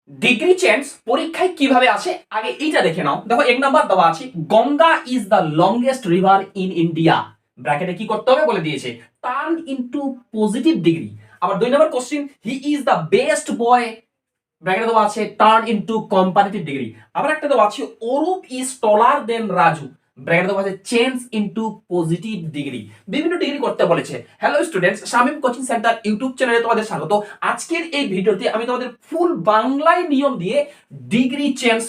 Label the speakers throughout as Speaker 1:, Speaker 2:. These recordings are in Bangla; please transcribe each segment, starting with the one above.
Speaker 1: ডিগ্রি চেঞ্জ পরীক্ষায় কিভাবে আসে আগে এইটা দেখে নাও। দেখো এক নাম্বার দেওয়া আছে Ganga is the longest river in India, ব্র্যাকেটে কি করতে হবে বলে দিয়েছে, টার্ন ইনটু পজিটিভ ডিগ্রি। আবার দুই number question he is the best boy, ব্র্যাকেটে দেওয়া আছে টার্ন ইনটু কম্পারেটিভ ডিগ্রি। আবার একটা দেওয়া আছে অরূপ ইজ টলার দেন রাজু, ব্র্যাকেটে দেওয়া আছে চেঞ্জ ইনটু পজিটিভ ডিগ্রি। বিভিন্ন ডিগ্রি করতে বলেছে। Hello students, Shamim coaching centre YouTube চ্যানেলে তোমাদের স্বাগত। আজকের এই ভিডিওতে আমি তোমাদের ফুল বাংলায় নিয়ম দিয়ে ডিগ্রি চেঞ্জ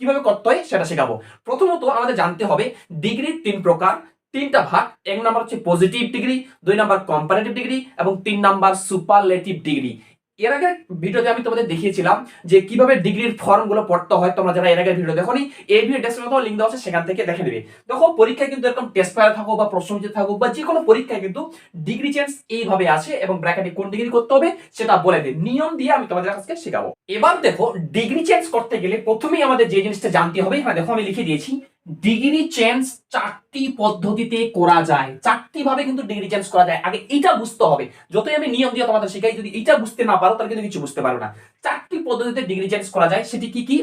Speaker 1: কিভাবে করতে হয় সেটা শেখাবো। প্রথমত আমাদের জানতে হবে ডিগ্রির তিন প্রকার, তিনটা ভাগ। এক নাম্বার হচ্ছে পজিটিভ ডিগ্রি, দুই নাম্বার কম্পারেটিভ ডিগ্রি এবং তিন নাম্বার সুপারলেটিভ ডিগ্রি। এর আগে ভিডিওতে আমি তোমাদের দেখিয়েছিলাম যে কিভাবে ডিগ্রির ফর্ম গুলো পড়তে হয়। তোমরা যারা এর আগে ভিডিও দেখোনি, এই ভিডিও ডেসক্রিপশনে লিংক দেওয়া আছে, সেখান থেকে দেখে নেবে। দেখো পরীক্ষায় কিন্তু এরকম টেস্ট পেপার থাকুক বা প্রশ্নবিচিত্র থাকুক বা যে কোনো পরীক্ষায় কিন্তু ডিগ্রি চেঞ্জ এইভাবে আসে এবং ব্র্যাকেটে কোন ডিগ্রি করতে হবে সেটা বলে দেয়। নিয়ম দিয়ে আমি তোমাদের আজকে শেখাবো। এবার দেখো ডিগ্রি চেঞ্জ করতে গেলে প্রথমেই আমাদের যে জিনিসটা জানতে হবে, হ্যাঁ দেখো আমি লিখে দিয়েছি ডিগ্রি চেঞ্জ চারটি পদ্ধতিতে করা যায়। চারটি ভাবে কিন্তু ডিগ্রি চেঞ্জ করা যায়, আগে এটা বুঝতে হবে। যতই আমি নিয়ম দিয়ে তোমাদের শেখাই, যদি এটা বুঝতে না পারো তাহলে কিন্তু কিছু বুঝতে পারো না। চারটি পদ্ধতিতে ডিগ্রি চেঞ্জ করা যায়, সেটি কি কি?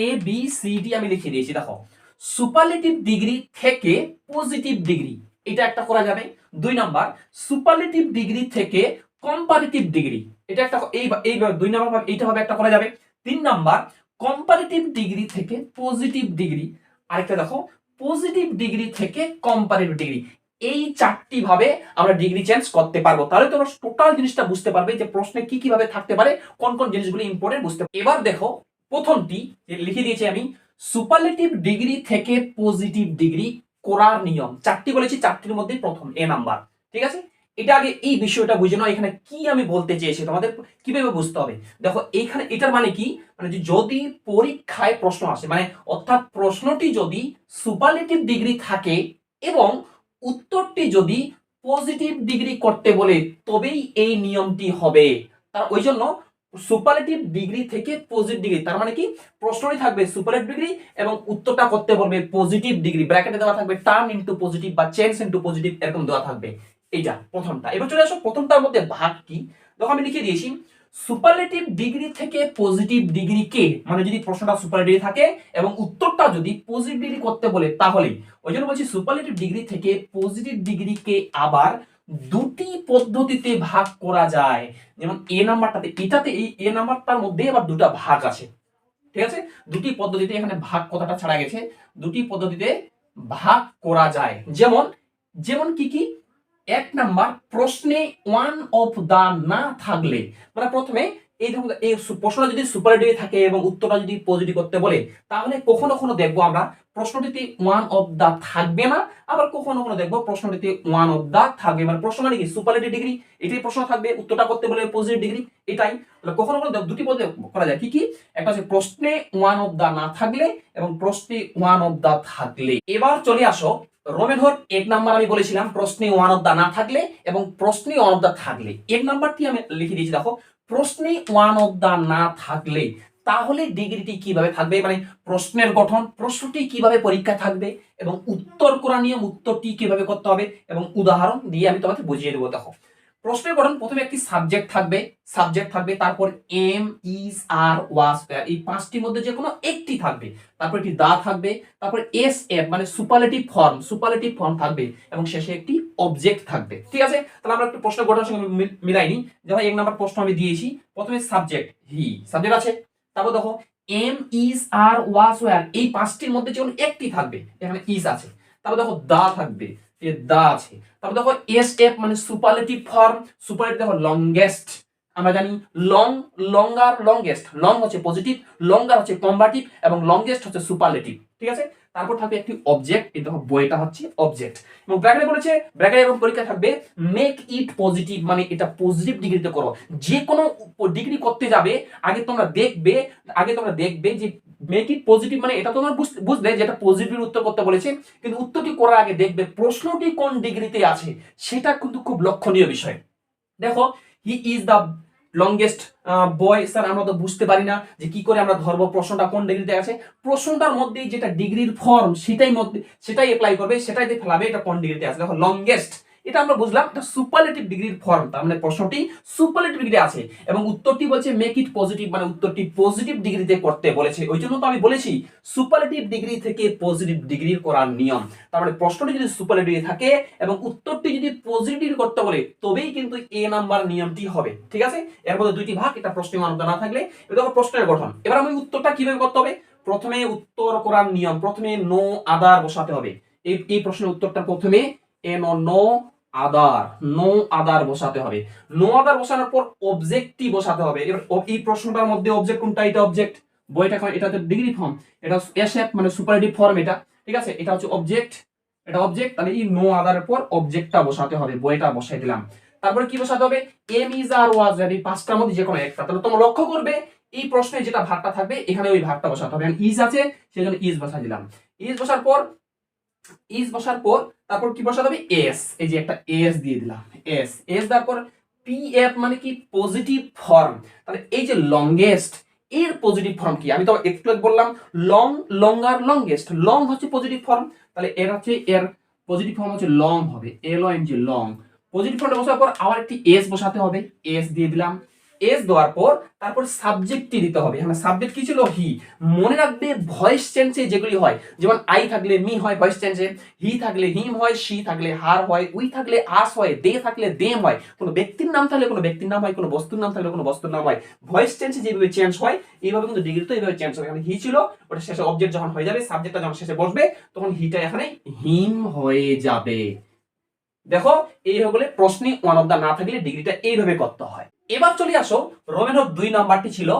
Speaker 1: এ বি সি ডি আমি লিখে দিয়েছি। দেখো সুপারলেটিভ ডিগ্রি থেকে পজিটিভ ডিগ্রি, এটা একটা করা যাবে। দুই নাম্বার সুপারলেটিভ ডিগ্রি থেকে কম্পারেটিভ ডিগ্রি, এটা একটা এই দুই নাম্বার ভাবে এইটা ভাবে একটা করা যাবে। তিন নাম্বার কম্পারেটিভ ডিগ্রি থেকে পজিটিভ ডিগ্রি, আরেকটা দেখো পজিটিভ ডিগ্রি থেকে কম্পারেটিভ ডিগ্রি। এই চারটি ভাবে আমরা ডিগ্রি চেঞ্জ করতে পারবো। তাহলে তোমরা টোটাল জিনিসটা বুঝতে পারবে যে প্রশ্নে কি কিভাবে থাকতে পারে, কোন কোন জিনিসগুলো ইম্পর্টেন্ট বুঝতে পারবে। এবার দেখো প্রথমটি লিখে দিয়েছি আমি, সুপারলেটিভ ডিগ্রি থেকে পজিটিভ ডিগ্রি করার নিয়ম। চারটি বলেছি, চারটির মধ্যে প্রথম এ নাম্বার, ঠিক আছে। এটা আগে এই বিষয়টা বুঝে নাও, এখানে কি আমি বলতে চেয়েছি তোমাদের কিভাবে বুঝতে হবে। দেখো এইখানে এটার মানে কি, মানে যদি পরীক্ষায় প্রশ্ন আসে, মানে অর্থাৎ প্রশ্নটি যদি সুপারলেটিভ ডিগ্রি থাকে এবং উত্তরটি যদি পজিটিভ ডিগ্রি করতে বলে, তবেই এই নিয়মটি হবে। তার ওই জন্য সুপারলেটিভ ডিগ্রি থেকে পজিটিভ ডিগ্রি, তার মানে কি প্রশ্নটি থাকবে সুপারলেটিভ ডিগ্রি এবং উত্তরটা করতে বলবে পজিটিভ ডিগ্রি, ব্র্যাকেটে দেওয়া থাকবে টার্ন ইনটু পজিটিভ বা চেঞ্জ ইনটু পজিটিভ, এরকম দেওয়া থাকবে। এইটা প্রথমটা। এবার চলে আসো প্রথমটার মধ্যে ভাগ কি। দেখো আমি লিখে দিয়েছি সুপারলেটিভ ডিগ্রি থেকে পজিটিভ ডিগ্রি কে, মানে যদি প্রশ্নটা সুপারলেটিভ থাকে এবং উত্তরটা যদি পজিটিভ ডিগ্রি করতে বলে তাহলেই। ওই জন্য বলছি সুপারলেটিভ ডিগ্রি থেকে পজিটিভ ডিগ্রি কে আবার দুটি পদ্ধতিতে ভাগ করা যায়। যেমন এ নাম্বারটাতে, এটাতে এই এ নাম্বারটার মধ্যে আবার দুটা ভাগ আছে, ঠিক আছে। দুটি পদ্ধতিতে, এখানে ভাগ কথাটা ছাড়া গেছে, দুটি পদ্ধতিতে ভাগ করা যায়। যেমন যেমন কি কি? এক নাম্বার প্রশ্নে ওয়ান অফ দা না থাকলে, মানে প্রথমে এই ধরুন এই প্রশ্নটা যদি সুপারলেটিভ থাকে এবং উত্তরটা যদি পজিটিভ করতে বলে, তাহলে কখনো কখনো দেখবো আমরা প্রশ্নটিতে ওয়ান অফ দা থাকবে না, আবার কখনো কখনো দেখবো প্রশ্নটিতে ওয়ান অফ দা থাকবে। মানে প্রশ্ন মানে কি সুপারলেটিভ ডিগ্রি, এটাই প্রশ্ন থাকবে, উত্তরটা করতে বলে পজিটিভ ডিগ্রি, এটাই। কখনো কখনো দুটি পদ্ধতি করা যায়। কি কি? একটা হচ্ছে প্রশ্নে ওয়ান অফ দা না থাকলে এবং প্রশ্নে ওয়ান অফ দা থাকলে। এবার চলে আসো রোমেনহর এক নাম্বার আমি বলেছিলাম প্রশ্নে ওয়ান অফ দা না থাকলে এবং প্রশ্নে ওয়ান অফ দা থাকলে। এক নাম্বারটি আমি লিখে দিয়েছি। দেখো প্রশ্নে ওয়ান অফ দা না থাকলে তাহলে ডিগ্রিটি কিভাবে থাকবে, মানে প্রশ্নের গঠন, প্রশ্নটি কিভাবে পরীক্ষা থাকবে এবং উত্তর করা নিয়ম, উত্তরটি কিভাবে করতে হবে এবং উদাহরণ দিয়ে আমি তোমাকে বুঝিয়ে দেবো। দেখো প্রশ্নের গঠন, প্রথমে একটি সাবজেক্ট থাকবে, তারপর এম ইজ আর ওয়াজ এই পাঁচটির মধ্যে যে কোনো একটি থাকবে, তারপর একটি দা থাকবে, তারপর এস এফ মানে সুপারলেটিভ ফর্ম থাকবে এবং শেষে একটি অবজেক্ট থাকবে, ঠিক আছে। তাহলে আমরা একটু প্রশ্ন গঠনের সঙ্গে মিলাইনি। যেমন এক নাম্বার প্রশ্ন আমি দিয়েছি, প্রথমে সাবজেক্ট সাবজেক্ট আছে, তারপর দেখো am is are was were এই পাঁচটির মধ্যে যে কোনো একটি থাকবে, এখানে ইজ আছে। তারপর দেখো দা থাকবে, দা আছে। তারপর দেখো এস এফ মানে সুপারলেটিভ ফর্ম, সুপারলেটিভ দেখো লংগেস্ট, আমরা জানি লঙ্গার লংগেস্ট, লং হচ্ছে পজিটিভ, লঙ্গার হচ্ছে কম্পারেটিভ এবং লংগেস্ট হচ্ছে সুপারলেটিভ, ঠিক আছে। তারপর থাকবে একটি অবজেক্ট, এই দেখো বইটা হচ্ছে অবজেক্ট। এবং ব্র্যাকেটে বলেছে, ব্র্যাকেটে এবং পরীক্ষা থাকবে মেক ইট পজিটিভ, মানে এটা পজিটিভ ডিগ্রিতে করো। যে কোনো ডিগ্রি করতে যাবে আগে তোমরা দেখবে যে মেক ইট পজিটিভ মানে এটা তোমরা বুঝলে যেটা পজিটিভ উত্তর করতে বলেছে, কিন্তু উত্তরটি করার আগে দেখবে প্রশ্নটি কোন ডিগ্রিতে আছে, সেটা কিন্তু খুব লক্ষণীয় বিষয়। দেখো হি is the longest boy, sir আমরা তো বুঝতে পারি না যে কি করে আমরা ধরবো প্রশ্নটা কোন ডিগ্রিতে আছে। প্রশ্নটার মধ্যেই যেটা ডিগ্রির ফর্ম সেটাই অ্যাপ্লাই করবে, সেটাই ফেলাবে এটা কোন ডিগ্রিতে আছে। দেখো লংগেস্ট এটা আমরা বুঝলাম এটা সুপারলেটিভ ডিগ্রির ফর্ম, তার মানে প্রশ্নটি সুপারলেটিভ ডিগ্রি আছে এবং উত্তরটি বলছে মেক ইট পজিটিভ, মানে উত্তরটি পজিটিভ ডিগ্রিতে করতে বলেছে। ওই জন্য তো আমি বলেছি সুপারলেটিভ ডিগ্রি থেকে পজিটিভ ডিগ্রি করার নিয়ম। তার মানে প্রশ্নটি যদি সুপারলেটিভ থাকে এবং উত্তরটি যদি পজিটিভ করতে বলে তবেই কিন্তু এ নাম্বার নিয়মটি হবে। ঠিক আছে, এর মধ্যে দুইটি ভাগ, এটা প্রশ্নের মানদণ্ড না থাকলে। এটা দেখো প্রশ্নের গঠন। এবার আমি উত্তরটা কিভাবে করতে হবে, প্রথমে উত্তর করার নিয়ম, প্রথমে নো আদার বসাতে হবে। এই প্রশ্নের উত্তরটা প্রথমে নো আদার, নো আদার বসাতে হবে। নো আদার বসানোর পর অবজেক্টটি বসাতে হবে। এবার এই প্রশ্নটার মধ্যে অবজেক্ট কোনটা, এটা অবজেক্ট, বইটা এটা হচ্ছে ডিগ্রি ফর্ম, এটা এসএফ মানে সুপারলেটিভ ফর্ম এটা। ঠিক আছে, এটা হচ্ছে অবজেক্ট, এটা অবজেক্ট, তাহলে এই নো আদারের পর অবজেক্টটা বসাতে হবে, বইটা বসাই দিলাম। তারপরে কি বসাতে হবে, এম ইজ আর ওয়াজ, এই পাঁচটার মধ্যে যে কোনো একটা। তাহলে তোমরা লক্ষ্য করবে এই প্রশ্নে যেটা ভাগটা থাকবে এখানে ওই ভাগটা বসাতে হবে। ইজ আছে সেজন্য ইজ বসাই দিলাম। ইজ বসার পর, ইজ বসার পর তারপর কি বসাতে হবে, এস, এই যে একটা এস দিয়ে দিলাম, এস, এস দেওয়ার পর পি এফ মানে কি পজিটিভ ফর্ম। তাহলে এই যে লংগেস্ট এর পজিটিভ ফর্ম কি, আমি তো একটু বললাম লং, লঙ্গার, লংগেস্ট, লং হচ্ছে পজিটিভ ফর্ম, তাহলে এর হচ্ছে এর পজিটিভ ফর্ম হচ্ছে লং হবে, L O N G, long. Positive ফর্মে বসার পর আবার একটি এস বসাতে হবে, এস দিয়ে দিলাম। এস দেওয়ার পর তারপর সাবজেক্টটি দিতে হবে। এখানে সাবজেক্ট কি ছিল, হি। মনে রাখবে ভয়েস চেঞ্জে যেগুলি হয়, যেমন আই থাকলে মি হয় ভয়েস চেঞ্জে, হি থাকলে হিম হয়, শি থাকলে হার হয়, উই থাকলে আস হয়, দে থাকলে দেম হয়, কোনো ব্যক্তির নাম থাকলে কোনো ব্যক্তির নাম হয়, কোনো বস্তুর নাম থাকলে কোনো বস্তুর নাম হয়। ভয়েস চেঞ্জে যেভাবে চেঞ্জ হয় এইভাবে কিন্তু ডিগ্রি তো এইভাবে চেঞ্জ হয়। এখানে হি ছিল, ওটা শেষে অবজেক্ট যখন হয়ে যাবে, সাবজেক্টটা যখন শেষে বসবে তখন হিটা এখানে হিম হয়ে যাবে। দেখো এই হলে প্রশ্নে ওয়ান অফ দা না থাকলে ডিগ্রিটা এইভাবে করতে হয়। এবার চলে আসো রোমেনহর 2 নাম্বারটি ছিল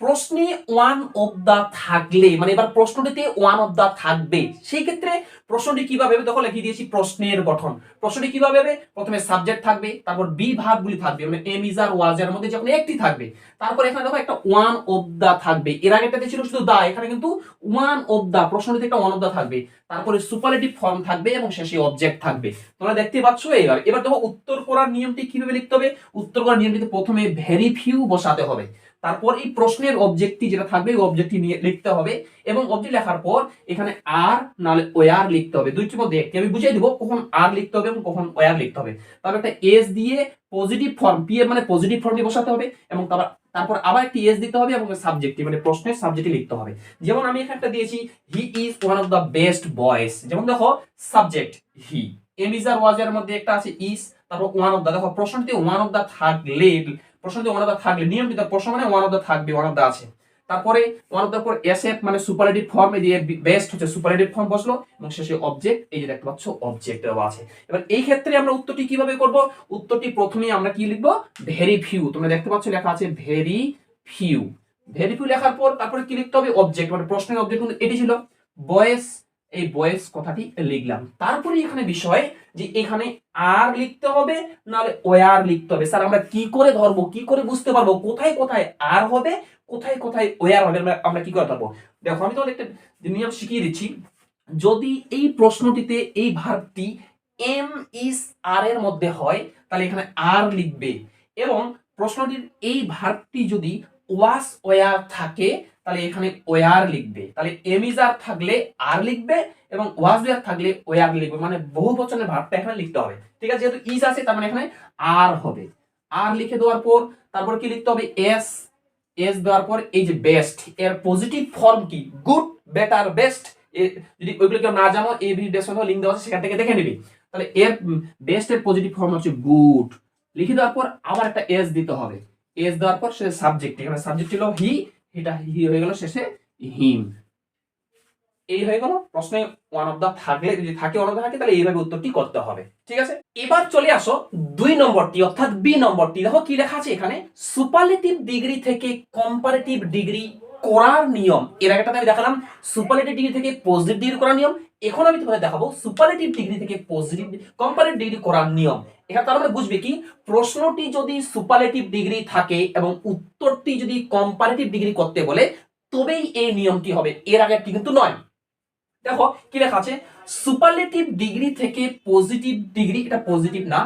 Speaker 1: প্রশ্নে ওয়ান অফ দা থাকলে, মানে এবার প্রশ্নটিতে ওয়ান অফ দা থাকবে, সেই ক্ষেত্রে প্রশ্নটি কিভাবে হবে, দেখো লিখে দিয়েছি প্রশ্নের গঠন। প্রশ্নটি কিভাবে হবে, প্রথমে সাবজেক্ট থাকবে, তারপর বি ভাগগুলি থাকবে, মানে এম ইজ আর ওয়াজ এর মধ্যে যখন একটি থাকবে, তারপর এখানে দেখো একটা ওয়ান অফ দা থাকবে। এর আগেটাতে ছিল শুধু দা, এখানে কিন্তু ওয়ান অফ দা, প্রশ্নটিতে একটা ওয়ান অফ দা থাকবে, তারপরে সুপারলেটিভ ফর্ম থাকবে এবং শেষে অবজেক্ট থাকবে। তোমরা দেখতে পাচ্ছ। এবার এবার দেখো উত্তর করার নিয়মটি কিভাবে লিখতে হবে। উত্তর করার নিয়মটিতে প্রথমে ভেরি ফিউ বসাতে হবে, তারপর এই প্রশ্নের অবজেক্টটি যেটা থাকবে ওই অবজেক্টটি নিয়ে লিখতে হবে এবং অবজেক্ট লেখার পর এখানে আর নালে ওয়ার লিখতে হবে। দুইটির মধ্যে একটি আমি বুঝিয়ে দিব কখন আর লিখতে হবে এবং কখন ওয়ার লিখতে হবে। তারপর একটা এস দিয়ে পজিটিভ ফর্ম, পি এর মানে পজিটিভ ফর্মটি বসাতে হবে এবং তারপর আবার একটি এস দিতে হবে এবং সাবজেক্টটি মানে প্রশ্নের সাবজেক্টটি লিখতে হবে। যেমন আমি এখানে একটা দিয়েছি he is one of the best boys, যেমন দেখো subject he, am is are was এর মধ্যে একটা আছে ইজ, তারপর ওয়ান অফ দা। দেখো প্রশ্নটি ওয়ান অফ দা থাকলে, প্রশ্নটি ওয়ান অফ দা থাকলে, নিয়মটি প্রশ্ন মানে ওয়ান অফ দা থাকবে, ওয়ান অফ দা আছে। তারপরে ওয়ান অফ দা পর এসএফ মানে সুপারলেটিভ ফর্ম, এই যে বেস্ট হচ্ছে সুপারলেটিভ ফর্ম বসলো এবং শেষে অবজেক্ট, এই যে দেখতে পাচ্ছ অবজেক্ট দেওয়া আছে। এবার এই ক্ষেত্রে আমরা উত্তরটি কিভাবে করব, উত্তরটি প্রথমে আমরা কি লিখবো, ভেরি ফিউ। তোমরা দেখতে পাচ্ছ লেখা আছে ভেরি ফিউ। ভেরি ফিউ লেখার পর তারপরে কি লিখতে হবে, অবজেক্ট, মানে প্রশ্নের অবজেক্ট কিন্তু এটি ছিল বয়েস, এই বয়েস কথাটি লিখলাম। তারপরে এখানে বিষয় যে এখানে আর লিখতে হবে নাহলে ওয়ার লিখতে হবে। স্যার আমরা কি করে ধরবো, কি করে বুঝতে পারবো কোথায় কোথায় আর হবে, কোথায় কোথায় ওয়ার হবে, আমরা কি করে পারবো। দেখো আমি তোমাদের একটা নিয়ম শিখিয়ে দিচ্ছি। যদি এই প্রশ্নটিতে এই ভার্বটি এম ইস আর এর মধ্যে হয় তাহলে এখানে আর লিখবে এবং প্রশ্নটির এই ভার্বটি যদি ওয়াস ওয়ার থাকে তাহলে এখানে ওয়ার লিখবে। তাহলে এম ইজ আর থাকলে আর লিখবে এবং ওয়াজ ওয়ার থাকলে ওয়ার লিখবে, মানে বহু বচনের ভার্বটা এখানে লিখতে হবে। ঠিক আছে, যেহেতু ইজ আছে তার মানে এখানে আর হবে। আর লিখে দেওয়ার পর তারপর কি লিখতে হবে, এস, এস দেওয়ার পর এই যে বেস্ট এর পজিটিভ ফর্ম কি, গুড, বেটার, বেস্ট। যদি ওইগুলো কেউ না জানো এই ভিডিও ডেসক্রিপশনে লিংক দেওয়া আছে সেখান থেকে দেখে নিবি। তাহলে এর বেস্ট এর পজিটিভ ফর্ম হচ্ছে গুড। লিখে দেওয়ার পর আবার একটা এস দিতে হবে, এস দেওয়ার পর শেষে সাবজেক্ট, এখানে সাবজেক্ট ছিল হি, এটা হি হয়ে গেল শেষে হিম। এই হয়ে গেল প্রশ্নে ওয়ান অফ দা থাকলে, যদি থাকে ওয়ান অফ দা থাকে তাহলে এইভাবে উত্তরটি করতে হবে। ঠিক আছে, এবার চলে আসো 2 নম্বরটি অর্থাৎ বি নম্বরটি। দেখো কি লেখা আছে এখানে, সুপারলেটিভ ডিগ্রি থেকে কম্পারেটিভ ডিগ্রি করার নিয়ম। এর আগেটাতে আমি দেখালাম সুপারলেটিভ ডিগ্রি থেকে পজিটিভ ডিগ্রি করার নিয়ম, এখন আমি তোমাদের দেখাবো সুপারলেটিভ ডিগ্রি থেকে পজিটিভ কম্পারেটিভ ডিগ্রি করার নিয়ম। এখানে তার মানে বুঝবে কি, প্রশ্নটি যদি সুপারলেটিভ ডিগ্রি থাকে এবং উত্তরটি যদি কম্পারেটিভ ডিগ্রি করতে বলে তবেই এই নিয়মটি হবে, এর আগেরটি কিন্তু নয়। দেখো কি লেখা আছে, সুপারলেটিভ ডিগ্রি থেকে পজিটিভ ডিগ্রি, এটা পজিটিভ না,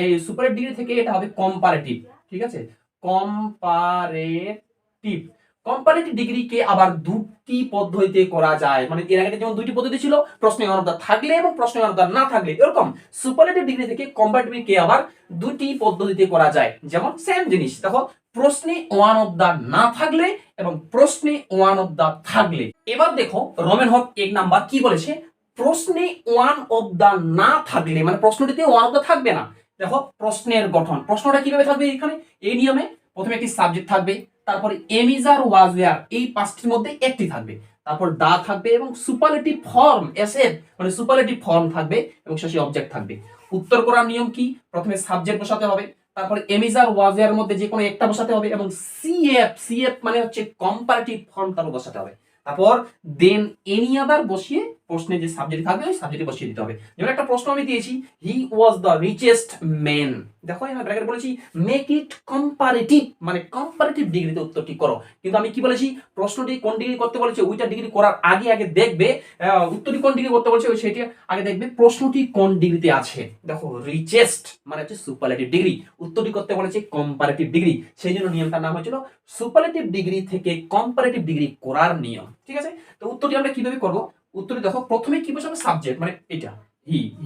Speaker 1: এই সুপারলেটিভ ডিগ্রি থেকে এটা হবে কম্পারেটিভ। ঠিক আছে, কম্পারেটিভ, কম্পারেটিভ ডিগ্রিকে আবার দুটি পদ্ধতিতে করা যায়, মানে এর আগে যেমন দুইটি পদ্ধতি ছিল, প্রশ্নে ওয়ান অফ দা থাকলে এবং প্রশ্নে ওয়ান অফ দা না থাকলে, এরকম সুপারলেটিভ ডিগ্রি থেকে কম্পারেটিভ কে আবার দুটি পদ্ধতিতে করা যায়। যেমন সেম জিনিস দেখো, প্রশ্নে ওয়ান অফ দা না থাকলে এবং প্রশ্নে ওয়ান অফ দা থাকলে। এবার দেখো রোমেন হক 1 নাম্বার কি বলেছে, প্রশ্নে ওয়ান অফ দা না থাকলে, মানে প্রশ্নটিতে ওয়ান অফ দা থাকবে না। দেখো প্রশ্নের গঠন, প্রশ্নটা কিভাবে থাকবে এখানে এই নিয়মে, প্রথমে একটি সাবজেক্ট থাকবে, তারপর am is are was were এই পাঁচটির মধ্যে একটি থাকবে, তারপর দা থাকবে এবং সুপারলেটিভ ফর্ম এস এর মানে সুপারলেটিভ ফর্ম থাকবে এবং শেষে অবজেক্ট থাকবে। উত্তর করার নিয়ম কি, প্রথমে সাবজেক্ট বসাতে হবে, তারপর am is are was were মধ্যে যে কোনো একটা বসাতে হবে এবং সিএফ মানে হচ্ছে কম্পারেটিভ ফর্ম তারপর বসাতে হবে, তারপর দেন এনি আদার বসিয়ে প্রশ্নে যে সাবজেক্ট থাকবে ওই সাবজেক্টে বসিয়ে দিতে হবে। যেমন একটা প্রশ্ন আমি দিয়েছি, he was the richest man, দেখো আমি ব্র্যাকেট বলেছি মেক ইট কম্পারেটিভ, মানে কম্পারেটিভ ডিগ্রিতে উত্তরটি করো। কিন্তু আমি কি বলেছি, প্রশ্নটি কোন ডিগ্রি করতে বলেছে ওইটা ডিগ্রি করার আগে আগে দেখবে উত্তরটি কোন ডিগ্রি করতে বলেছে সেটি আগে দেখবে প্রশ্নটি কোন ডিগ্রিতে আছে। দেখো রিচেস্ট মানে হচ্ছে সুপারলেটিভ ডিগ্রি, উত্তরটি করতে বলেছে কম্পারেটিভ ডিগ্রি, সেই জন্য নিয়মটার নাম হয়েছিল সুপারলেটিভ ডিগ্রি থেকে কম্পারেটিভ ডিগ্রি করার নিয়ম। ঠিক আছে, তো উত্তরটি আমরা কিভাবে করব, উত্তরটি দেখো প্রথমে কি বসাবো, সাবজেক্ট মানে এটা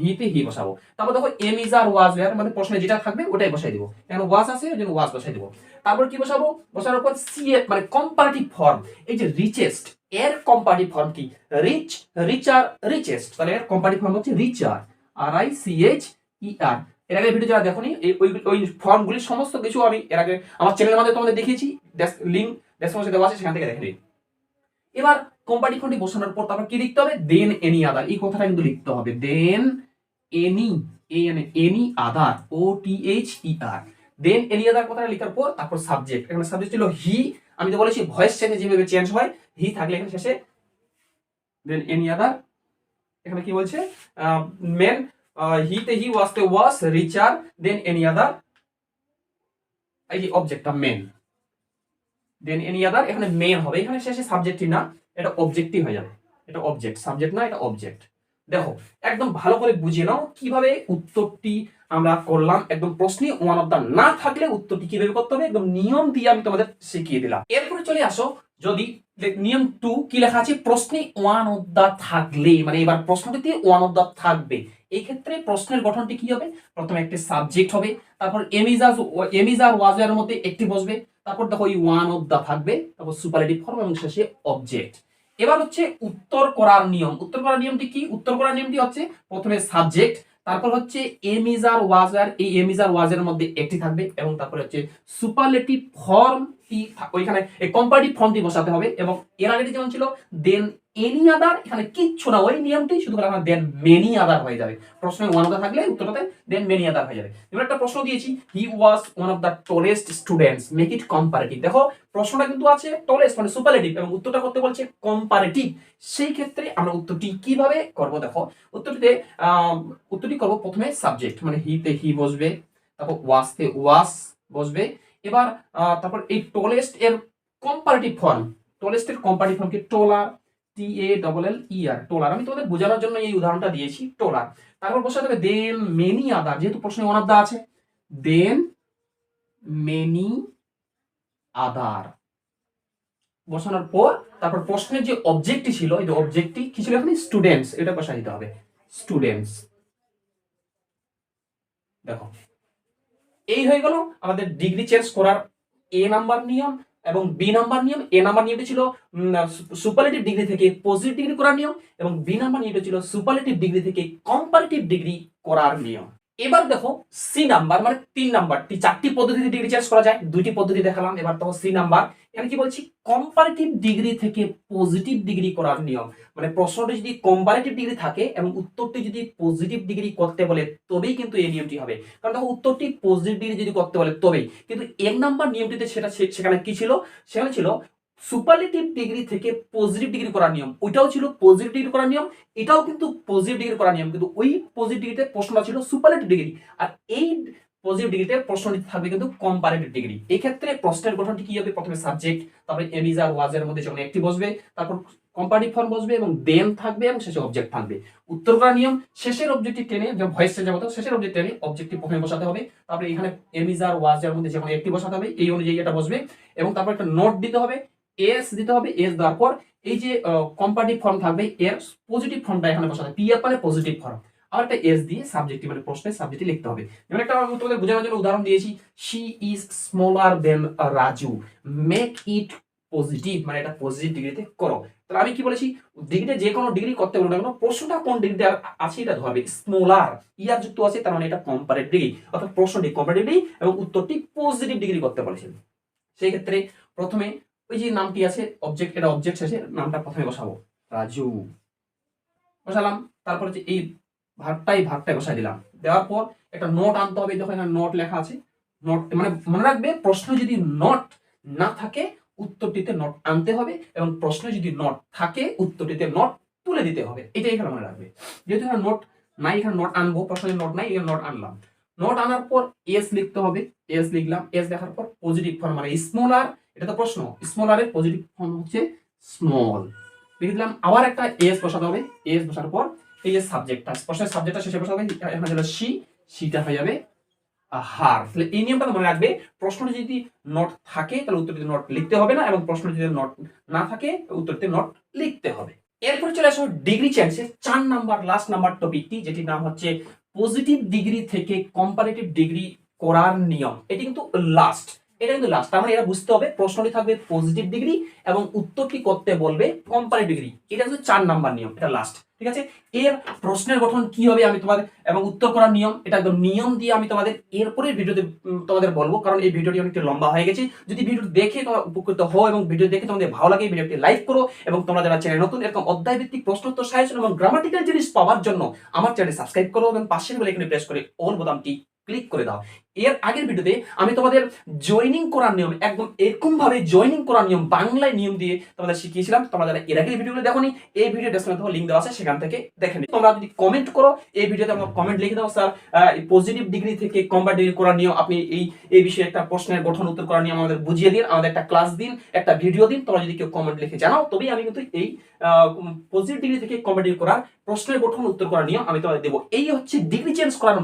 Speaker 1: হিতে হি বসাবো, তারপর দেখো am is are was were মানে প্রশ্নে যেটা থাকবে ওটাই বসাই দিব, এখন ওয়াজ আছে ওই জন্য ওয়াজ বসাই দিব। তারপর কি বসাবো, বসানোর পর সিএফ মানে কম্পারেটিভ ফর্ম, এই যে রিচেস্ট এর কম্পারেটিভ ফর্ম কি, রিচ রিচার রিচেস্ট, তাহলে এর কম্পারেটিভ ফর্ম হচ্ছে রিচার, আর আই সি এইচ ই আর। এর আগে ভিডিও যারা দেখোনি ওই ফর্মগুলি সমস্ত কিছু আমি এর আগে আমার চ্যানেলের মধ্যে তোমাদের দেখিয়েছি, লিংক ডেসক্রিপশনে দেওয়া আছে, সেখান থেকে দেখে নিন। এবার কম্পারেটিভ ফর্মটি বসানোর পর তারপর কি লিখতে হবে, দেন এনি আদার, এই কথাটা কিন্তু লিখতে হবে, দেন এনি এনি আদার ও টি এইচ ই আর, দেন এনি আদার কথাটা লেখার পর তারপর সাবজেক্ট, এখানে সাবজেক্ট ছিল হি, আমি তো বলেছি ভয়েস চেঞ্জে যেভাবে চেঞ্জ হয় হি থাকলে এখানে শেষে দেন এনি আদার, এখানে কি বলছে মেন হিতে হি ওয়াজতে ওয়াজ রিচার দেন এনি আদার, এই যে অবজেক্টটা মেন, দেন এনি আদার এখানে মেন হবে, এখানে শেষে সাবজেক্টই না এটা অবজেক্টই হয়ে যাবে, এটা অবজেক্ট সাবজেক্ট না এটা অবজেক্ট। দেখো একদম ভালো করে বুঝে নাও কিভাবে উত্তরটি আমরা করলাম, একদম প্রশ্নে ওয়ান অফ দা না থাকলে উত্তরটি কিভাবে করতে হবে একদম নিয়ম দিয়ে আমি তোমাদের শিখিয়ে দিলাম। এরপরে চলে আসো, যদি নিয়ম 2 কি লেখা আছে, প্রশ্নে ওয়ান অফ দা থাকলে, মানে এবার প্রশ্নটিতে ওয়ান অফ দা থাকবে, এই ক্ষেত্রে প্রশ্নের গঠনটি কি হবে, প্রথমে একটি সাবজেক্ট হবে, তারপর এম ইজ আর ওয়াজ এর মধ্যে একটি বসবে, তারপর দেখো ওই ওয়ান অফ দা থাকবে, তারপর সুপারলেটিভ ফর্ম এবং শেষে অবজেক্ট। এবার হচ্ছে উত্তর করার নিয়ম, উত্তর করার নিয়মটি কি, উত্তর করার নিয়মটি হচ্ছে প্রথমে সাবজেক্ট, তারপর হচ্ছে এম ইজ আর ওয়াজ আর, এই এম ইজ আর ওয়াজ এর মধ্যে একটি থাকবে এবং তারপরে হচ্ছে সুপারলেটিভ ফর্ম ওইখানে এই কম্পারেটিভ ফর্মটি বসাতে হবে, এবং এর আগে যেমন ছিল দেন এনি আদার, এখানে কিচ্ছু না ওই নিয়মটি, শুধু দেন মেনি আদার হয়ে যাবে, প্রশ্নে ওয়ান আদার থাকলে উত্তরটাতে দেন মেনি আদার হয়ে যাবে। এবার একটা প্রশ্ন দিয়েছি, he was one of the tallest students make it comparative, দেখো প্রশ্নটা কিন্তু আছে টলেস্ট মানে সুপারলেটিভ এবং উত্তরটা করতে বলছে কম্পারেটিভ, সেই ক্ষেত্রে আমরা উত্তরটি কিভাবে করব, দেখো উত্তরটি করব প্রথমে সাবজেক্ট মানে হিতে হি বসবে, তারপর ওয়াজতে ওয়াজ বসবে, এবার তারপর এই টলেস্ট এর কম্পারেটিভ ফর্ম, টলেস্ট এর কম্পারেটিভ ফর্ম কি টোলার, TALLER টোলার, আমি তোমাদের বোঝানোর জন্য এই উদাহরণটা দিয়েছি টোলার। তারপর বসাতে হবে দেন মেনি আদার, যেহেতু প্রশ্নে ওয়ান অফ দা আছে দেন মেনি আদার বসানোর পর তারপর প্রশ্নের যে অবজেক্টটি ছিল, এই অবজেক্টটি কি ছিল এখানে স্টুডেন্টস, এটা বসাই দিতে হবে স্টুডেন্টস। দেখো এই হয়ে গেল আমাদের ডিগ্রি চেঞ্জ করার এ নাম্বার নিয়ম এবং বি নাম্বার নিয়ম। এ নাম্বার নিয়মটি ছিল সুপারলেটিভ ডিগ্রি থেকে পজিটিভ ডিগ্রি করার নিয়ম এবং বি নাম্বার নিয়মটি ছিল সুপারলেটিভ ডিগ্রি থেকে কম্পারেটিভ ডিগ্রি করার নিয়ম। এবার দেখো সি নাম্বার মানে 3 নাম্বারটি, 4টি পদ্ধতিতে ডিগ্রি চেঞ্জ করা যায়, 2টি পদ্ধতি দেখালাম, এবার দেখো সি নাম্বার, এখানে কি বলছি কম্পারেটিভ ডিগ্রি থেকে পজিটিভ ডিগ্রি করার নিয়ম, মানে প্রশ্নটি যদি কম্পারেটিভ ডিগ্রি থাকে এবং উত্তরটি যদি পজিটিভ ডিগ্রি করতে বলে তবেই কিন্তু এই নিয়মটি হবে, কারণ দেখো উত্তরটি পজিটিভ ডিগ্রি যদি করতে বলে তবেই, কিন্তু 1 নাম্বার নিয়মটিতে সেখানে কি ছিল, সেখানে ছিল সুপারলেটিভ ডিগ্রি থেকে পজিটিভ ডিগ্রি করার নিয়ম, ওইটাও ছিল পজিটিভ ডিগ্রি করার নিয়ম, এটাও কিন্তু পজিটিভ ডিগ্রি করার নিয়ম, কিন্তু ওই পজিটিভ ডিগ্রিতে প্রশ্নটা ছিল সুপারলেটিভ ডিগ্রি আর এই পজিটিভ ডিগ্রিতে প্রশ্নটি থাকবে কিন্তু কম্পারেটিভ ডিগ্রি। এই ক্ষেত্রে প্রশ্নের গঠনটি কি হবে, প্রথমে সাবজেক্ট, তারপরে এম ইজ আর ওয়াজ এর মধ্যে যখন একটি বসবে, তারপর কম্পারেটিভ ফর্ম বসবে এবং দেন থাকবে এবং শেষে অবজেক্ট থাকবে। উত্তর করার নিয়ম, শেষের অবজেক্টটি টেনে যে ভয়েস চেঞ্জ হবে শেষের অবজেক্ট টেনে অবজেক্টটি প্রথমে বসাতে হবে, তারপরে এখানে এম ইজ আর ওয়াজ এর মধ্যে যখন একটি বসাতে হবে এই অনুযায়ী এটা বসবে এবং তারপর একটা নোট দিতে হবে, এস দিতে হবে। এস দেওয়ার পর এই যে কম্পারেটিভ ফর্ম থাকবে এর পজিটিভ ফর্মটা এখানে বসাতে হবে। পিএফ মানে পজিটিভ ফর্ম, আর একটা এস দিয়ে সাবজেক্টিভ মানে প্রশ্নের সাবজেক্টে লিখতে হবে। যেমন একটা আমি তোমাদের বোঝানোর জন্য উদাহরণ দিয়েছি, she is smaller then Raju, make it positive মানে এটা পজিটিভ ডিগ্রিতে করো। তাহলে আমি কি বলেছি, ডিগ্রিতে যে কোনো ডিগ্রি করতে বলবো না কেন, প্রশ্নটা কোন ডিগ্রিতে আছে এটা ধরবে। স্মলার ইয়ার যুক্ত আছে, তার মানে এটা কম্পারেটিভ ডিগ্রি, অর্থাৎ প্রশ্নটি কম্পারেটিভ ডিগ্রি এবং উত্তরটি পজিটিভ ডিগ্রি করতে বলেছেন। সেই ক্ষেত্রে প্রথমে ওই যে নামটি আছে অবজেক্ট, এটা অবজেক্ট শেষে নামটা প্রথমে বসাবো, রাজু বসালাম। তারপর যে এই ভার্বটাই বসাই দিলাম। দেওয়ার পর একটা নোট আনতে হবে, দেখো এখানে নোট লেখা আছে। নোট মানে মনে রাখবে, প্রশ্ন যদি নোট না থাকে উত্তরটিতে নোট আনতে হবে, এবং প্রশ্ন যদি নোট থাকে উত্তরটিতে নোট তুলে দিতে হবে। এটাই এখানে মনে রাখবে। যেহেতু এখানে নোট নাই, এখানে নোট আনবো, প্রশ্নে নোট নাই, এখানে নোট আনলাম। নোট আনার পর এস লিখতে হবে, এস লিখলাম। এস লেখার পর পজিটিভ ফর্ম মানে স্মলার, এটা তো প্রশ্ন, স্মলারের পজিটিভ ফর্ম হচ্ছে স্মল, লিখে দিলাম। আবার একটা এস বসাতে হবে। এস বসার পর এই যে সাবজেক্টটা, প্রশ্নের সাবজেক্টটা শেষে বসাতে হবে। এখানে যেটা সি, সিটা হয়ে যাবে হার। তাহলে এই নিয়মটা মনে রাখবে, প্রশ্ন যদি নোট থাকে তাহলে উত্তরটিতে নোট লিখতে হবে না, এবং প্রশ্ন যদি নোট না থাকে উত্তরটিতে নোট লিখতে হবে। এরপর চলে আসো ডিগ্রি চেঞ্জে 4 নাম্বার লাস্ট নাম্বার টপিকটি, যেটির নাম হচ্ছে পজিটিভ ডিগ্রি থেকে কম্পারেটিভ ডিগ্রি করার নিয়ম। এটি কিন্তু লাস্ট, এটা কিন্তু লাস্ট। তার মানে এটা বুঝতে হবে প্রশ্নটি থাকবে পজিটিভ ডিগ্রি এবং উত্তরটি করতে বলবে কম্পারেটিভ ডিগ্রি। এটা হচ্ছে 4 নাম্বার নিয়ম, এটা লাস্ট, ঠিক আছে। এর প্রশ্নের গঠন কি হবে আমি তোমাদের, এবং উত্তর করার নিয়ম, এটা একদম নিয়ম দিয়ে আমি তোমাদের এরপরের ভিডিওতে তোমাদের বলবো, কারণ এই ভিডিওটি অনেকটা লম্বা হয়ে গেছে। যদি ভিডিও দেখে তোমরা উপকৃত হও এবং ভিডিও দেখে তোমাদের ভালো লাগে, ভিডিওটি লাইক করো, এবং তোমরা যারা চ্যানেল নতুন এরকম অধ্যায় ভিত্তিক প্রশ্নোত্তর সাজেশন এবং গ্রামাটিক্যাল জিনিস পাওয়ার জন্য আমার চ্যানেল সাবস্ক্রাইব করো, এবং পাশের বেল আইকনে প্রেস করে অল বোতামটি ক্লিক করে দাও। এর আগের ভিডিওতে আমি তোমাদের জয়েনিং করার নিয়ম, একদম এরকম ভাবে জয়েনিং করার নিয়ম বাংলায় নিয়ম দিয়ে তোমাদের শিখিয়েছিলাম। তোমরা যারা এর আগের ভিডিওগুলো দেখোনি, এই ভিডিও ডেসক্রিপশনে লিংক দেওয়া আছে, সেখান থেকে দেখে নিও। তোমরা যদি কমেন্ট করো এই ভিডিওতে, তোমরা কমেন্ট লিখে দাও, স্যার পজিটিভ ডিগ্রি থেকে কম্পারেটিভ ডিগ্রি করার নিয়ম আপনি এই বিষয়ে একটা প্রশ্নের গঠন উত্তর করার নিয়ম আমাদের বুঝিয়ে দিন, আমাদের একটা ক্লাস দিন, একটা ভিডিও দিন। তোমরা যদি কেউ কমেন্ট লিখে জানাও, তবেই আমি কিন্তু এই পজিটিভ ডিগ্রি থেকে কম্পারেটিভ করার প্রশ্নের গঠন উত্তর করার নিয়ম আমি তোমাদের দেবো। এই হচ্ছে ডিগ্রি চেঞ্জ করার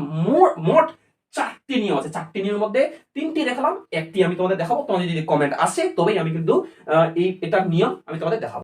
Speaker 1: মোট 4টি নিয়ম আছে। 4টি নিয়মের মধ্যে 3টি দেখালাম, একটি আমি তোমাদের দেখাবো। তোমাদের যদি কমেন্ট আসে তবেই আমি কিন্তু এটার নিয়ম আমি তোমাদের দেখাবো।